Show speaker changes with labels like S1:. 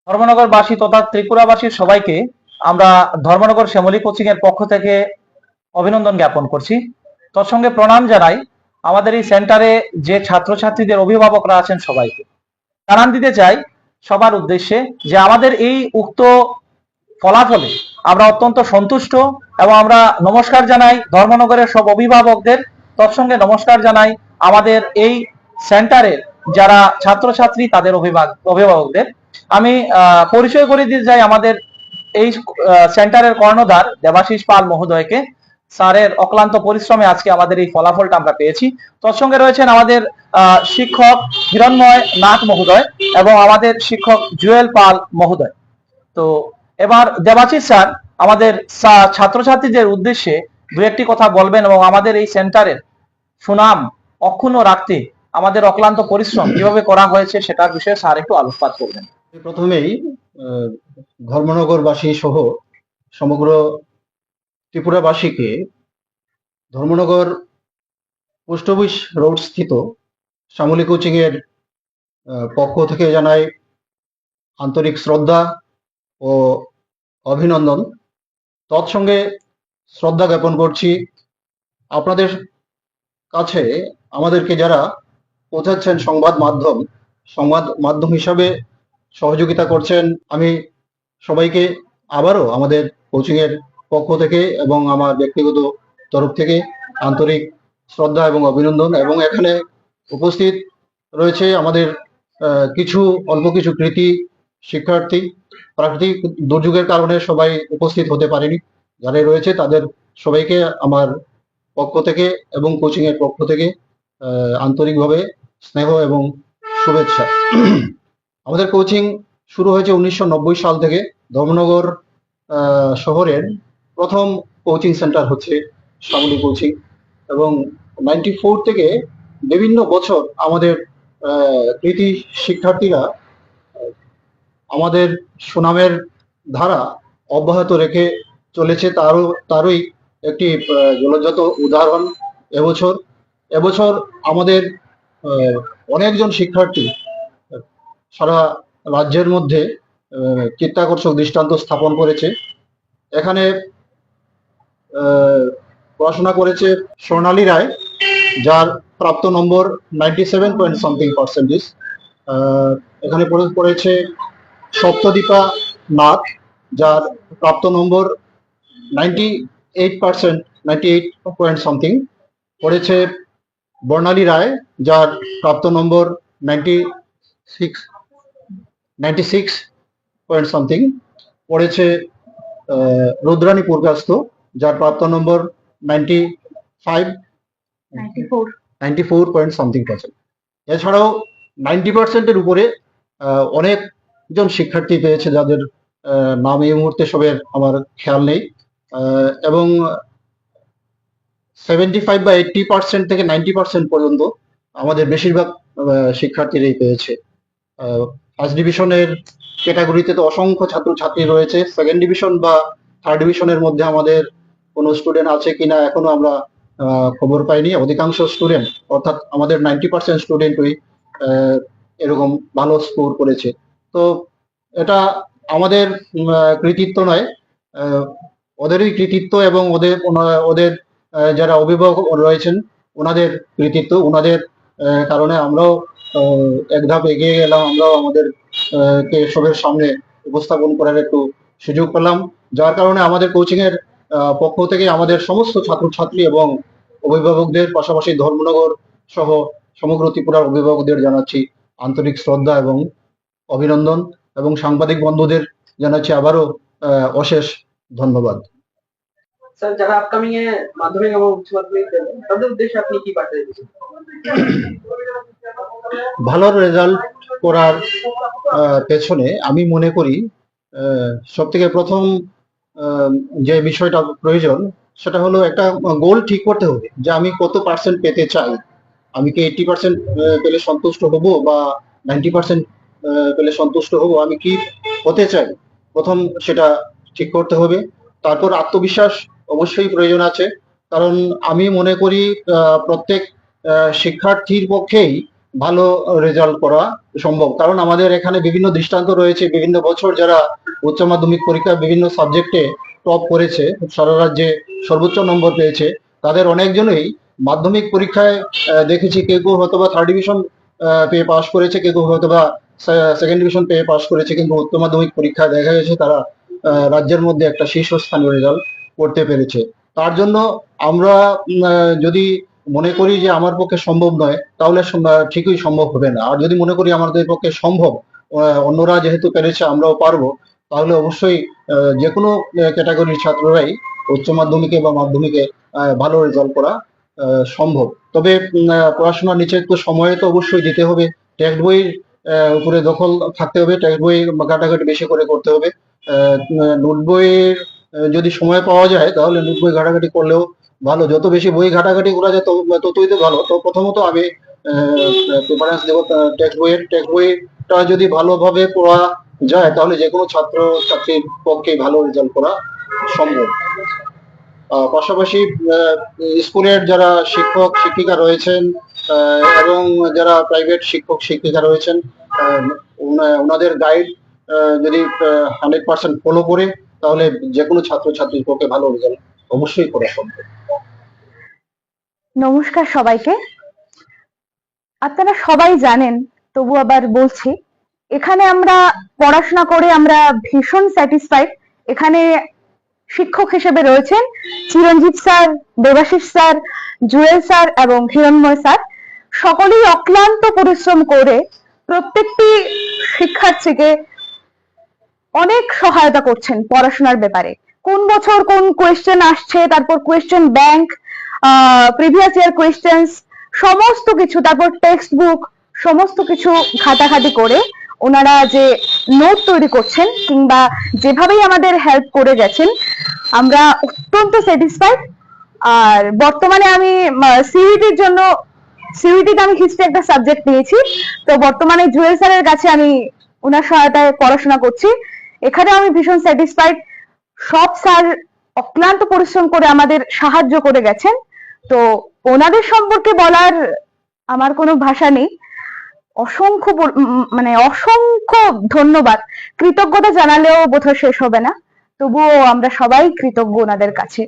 S1: ধর্মনগরবাসী তথা ত্রিপুরাবাসীর সবাইকে আমরা ধর্মনগর শ্যামলী কোচিং এর পক্ষ থেকে অভিনন্দন জ্ঞাপন করছি। তৎসঙ্গে প্রণাম জানাই আমাদের এই সেন্টারে যে ছাত্রছাত্রীদের অভিভাবকরা আছেন সবাইকে। জানান দিতে চাই সবার উদ্দেশ্যে যে আমাদের এই উক্ত ফলাফলে আমরা অত্যন্ত সন্তুষ্ট এবং আমরা নমস্কার জানাই ধর্মনগরের সব অভিভাবকদের। তৎসঙ্গে নমস্কার জানাই আমাদের এই সেন্টারের যারা ছাত্রছাত্রী তাদের অভিভাবকদের। আমি পরিচয় করে দিতে চাই আমাদের এই সেন্টারের কর্ণধার দেবাশিস পাল মহোদয়কে। স্যারের অক্লান্ত পরিশ্রমে আজকে আমাদের এই ফলাফলটা আমরা পেয়েছি। তৎসঙ্গে রয়েছেন আমাদের শিক্ষক হিরণময় নাথ মহোদয় এবং আমাদের শিক্ষক জুয়েল পাল মহোদয়। তো এবার দেবাশিস স্যার আমাদের ছাত্রছাত্রীদের উদ্দেশ্যে দু একটি কথা বলবেন এবং আমাদের এই সেন্টারের সুনাম অক্ষুণ্ণ রাখতে আমাদের অক্লান্ত পরিশ্রম কিভাবে করা হয়েছে সেটার বিষয়ে স্যার একটু আলোকপাত করবেন।
S2: প্রথমেই ধর্মনগরবাসী সহ সমগ্র ত্রিপুরাবাসীকে ধর্মনগর পোস্ট অফিস রোড স্থিত শ্যামলী কোচিং এর পক্ষ থেকে জানাই আন্তরিক শ্রদ্ধা ও অভিনন্দন। তৎসঙ্গে শ্রদ্ধা জ্ঞাপন করছি আপনাদের কাছে আমাদেরকে যারা পৌঁছাচ্ছেন সংবাদ মাধ্যম হিসাবে সহযোগিতা করছেন। আমি সবাইকে আবারও আমাদের কোচিং এর পক্ষ থেকে এবং আমার ব্যক্তিগত তরফ থেকে আন্তরিক শ্রদ্ধা এবং অভিনন্দন। এবং এখানে উপস্থিত রয়েছে আমাদের অল্প কিছু কৃতি শিক্ষার্থী। প্রাকৃতিক দুর্যোগের কারণে সবাই উপস্থিত হতে পারেনি। যারা রয়েছে তাদের সবাইকে আমার পক্ষ থেকে এবং কোচিং এর পক্ষ থেকে আন্তরিকভাবে স্নেহ এবং শুভেচ্ছা। আমাদের কোচিং শুরু হয়েছে 1990 সাল থেকে। ধর্মনগর শহরের প্রথম কোচিং সেন্টার হচ্ছে শ্যামলী কোচিং এবং 94 থেকে বিভিন্ন বছর আমাদের কৃতি শিক্ষার্থীরা আমাদের সুনামের ধারা অব্যাহত রেখে চলেছে। তারই একটি জলজাত উদাহরণ এবছর আমাদের অনেকজন শিক্ষার্থী সারা রাজ্যের মধ্যে চিত্তাকর্ষক দৃষ্টান্ত স্থাপন করেছে। এখানে পড়াশোনা করেছে স্বর্ণালী রায়, যার প্রাপ্ত নম্বর 97.something%। এখানে পড়েছে সপ্তদীপা নাথ, যার প্রাপ্ত নম্বর 98%, পড়েছে বর্ণালী রায়, যার প্রাপ্ত নম্বর 96.something। পড়েছে রুদ্রানী পুরকাস্ত, যার প্রাপ্ত নম্বর 94.something%। এছাড়াও 90%-এর উপরে অনেকজন শিক্ষার্থী পেয়েছে, যাদের নাম এই মুহূর্তে সবের আমার খেয়াল নেই। এবং 75 বা 80% থেকে 90% পর্যন্ত আমাদের বেশিরভাগ শিক্ষার্থীরাই পেয়েছে। ফার্স্ট ডিভিশনের ক্যাটাগরিতে তো অসংখ্য ছাত্রছাত্রী রয়েছে। সেকেন্ড ডিভিশন বা থার্ড ডিভিশনের মধ্যে আমাদের কোনো স্টুডেন্ট আছে কিনা এখনো আমরা খবর পাইনি। অধিকাংশ স্টুডেন্ট, অর্থাৎ আমাদের 90% স্টুডেন্টই এরকম ভালো স্কোর করেছে। তো এটা আমাদের কৃতিত্ব নয়, ওদেরই কৃতিত্ব এবং ওদের যারা অভিভাবক রয়েছেন ওনাদের কৃতিত্ব। ওনাদের কারণে আমরাও এক ধাপ এগিয়ে গেলাম। আমরাও আমাদের কে সবের সামনে উপস্থাপন করার একটু সুযোগ পেলাম, যার কারণে আমাদের কোচিং এর পক্ষ থেকে আমাদের সমস্ত ছাত্রছাত্রী এবং অভিভাবকদের, পাশাপাশি ধর্মনগর সহ সমগ্র ত্রিপুরার অভিভাবকদের জানাচ্ছি আন্তরিক শ্রদ্ধা এবং অভিনন্দন। এবং সাংবাদিক বন্ধুদের জানাচ্ছি আবারও অশেষ ধন্যবাদ।
S3: স্যার, যারা আপকামিং এ মাধ্যমিক এবং উচ্চ মাধ্যমিক দেবেন তাদের উদ্দেশ্যে আপনি কি বার্তা দিবেন?
S2: ভালো রেজাল্ট করার পেছনে আমি মনে করি সব থেকে প্রথম যে বিষয়টা প্রয়োজন সেটা হলো একটা গোল ঠিক করতে হবে যে আমি কত পার্সেন্ট পেতে চাই। আমি কি 80% পেলে সন্তুষ্ট হব বা 90% পেলে সন্তুষ্ট হব, আমি কি হতে চাই প্রথম সেটা ঠিক করতে হবে। তারপর আত্মবিশ্বাস অবশ্যই প্রয়োজন আছে, কারণ আমি মনে করি প্রত্যেক শিক্ষার্থীর পক্ষেই ভালো রেজাল্ট করা সম্ভব। কারণ আমাদের এখানে বিভিন্ন দৃষ্টান্ত রয়েছে, বিভিন্ন বছর যারা উচ্চ মাধ্যমিক পরীক্ষায় বিভিন্ন সাবজেক্টে টপ করেছে, সারা রাজ্যে সর্বোচ্চ নম্বর পেয়েছে, তাদের অনেকজনই মাধ্যমিক পরীক্ষায় দেখেছি কেউ কেউ হয়তো বা থার্ড ডিভিশন পেয়ে পাশ করেছে, কেউ কেউ হয়তো বা সেকেন্ড ডিভিশন পেয়ে পাশ করেছে, কিন্তু উচ্চ মাধ্যমিক পরীক্ষায় দেখা গেছে তারা রাজ্যের মধ্যে একটা শীর্ষস্থানীয় রেজাল্ট করতে পেরেছে। তার জন্য আমরা যদি মনে করি যে আমার পক্ষে সম্ভব নয়, তাহলে ঠিকই সম্ভব হবে না। আর যদি মনে করি আমাদের পক্ষে সম্ভব, অন্যরা যেহেতু পেরেছে আমরাও পারবো, তাহলে অবশ্যই যে কোনো ক্যাটাগরির ছাত্ররাই উচ্চ মাধ্যমিকে বা মাধ্যমিকে ভালো রেজাল্ট করা সম্ভব। তবে পড়াশোনার নিচে একটু সময় তো অবশ্যই দিতে হবে, টেক্সট বইয়ের উপরে দখল থাকতে হবে, টেক্সট বই ঘাটাঘাটি বেশি করে করতে হবে। নোট বইয়ের যদি সময় পাওয়া যায় তাহলে নোট বই ঘাটাঘাটি করলেও ভালো। যত বেশি বই ঘাটাঘাটি করা যায় ততই তো ভালো। তো প্রথমত আমি প্রেফারেন্স দেবো টেক্সট বইটা যদি ভালোভাবে পড়া যায় তাহলে যে কোনো ছাত্র ছাত্রীর পক্ষে ভালো রেজাল্ট করা সম্ভব। পাশাপাশি স্কুলের যারা শিক্ষক শিক্ষিকা রয়েছেন এবং যারা প্রাইভেট শিক্ষক শিক্ষিকা রয়েছেন, ওনাদের গাইড যদি 100% ফলো করে, তাহলে যে কোনো ছাত্র ছাত্রীর পক্ষে ভালো রেজাল্ট অবশ্যই করা সম্ভব।
S4: নমস্কার সবাইকে। আপনারা সবাই জানেন, তবু আবার বলছি, এখানে আমরা পড়াশোনা করে আমরা ভীষণ স্যাটিসফাইড। এখানে শিক্ষক হিসেবে রয়েছেন Chiranjit sir, Debashis sir, Jewel sir এবং হিরণময় স্যার। সকলেই অক্লান্ত পরিশ্রম করে প্রত্যেকটি শিক্ষার্থীকে অনেক সহায়তা করছেন পড়াশোনার ব্যাপারে। কোন বছর কোন কোয়েশ্চেন আসছে, তারপর question bank, previous year questions, সমস্ত কিছু, তারপর টেক্সট বুক, সমস্ত কিছু ঘাটাঘাটি করে ওনারা যে নোট তৈরি করছেন কিংবা যেভাবেই আমাদের হেল্প করে গেছেন, আমরা অত্যন্ত স্যাটিসফাইড। আর বর্তমানে আমি সিইটির জন্য, সিইটিতে আমি হিস্ট্রি একটা সাবজেক্ট নিয়েছি, তো বর্তমানে জুয়েল স্যারের কাছে আমি ওনার সহায়তায় পড়াশোনা করছি। এখানে আমি ভীষণ স্যাটিসফাইড। সব স্যার অক্লান্ত পরিশ্রম করে আমাদের সাহায্য করে গেছেন, তো ওনাদের সম্পর্কে বলার আমার কোনো ভাষা নেই। অসংখ্য অসংখ্য ধন্যবাদ। কৃতজ্ঞতা জানালেও বোধহয় শেষ হবে না, তবুও আমরা সবাই কৃতজ্ঞ ওনাদের কাছে।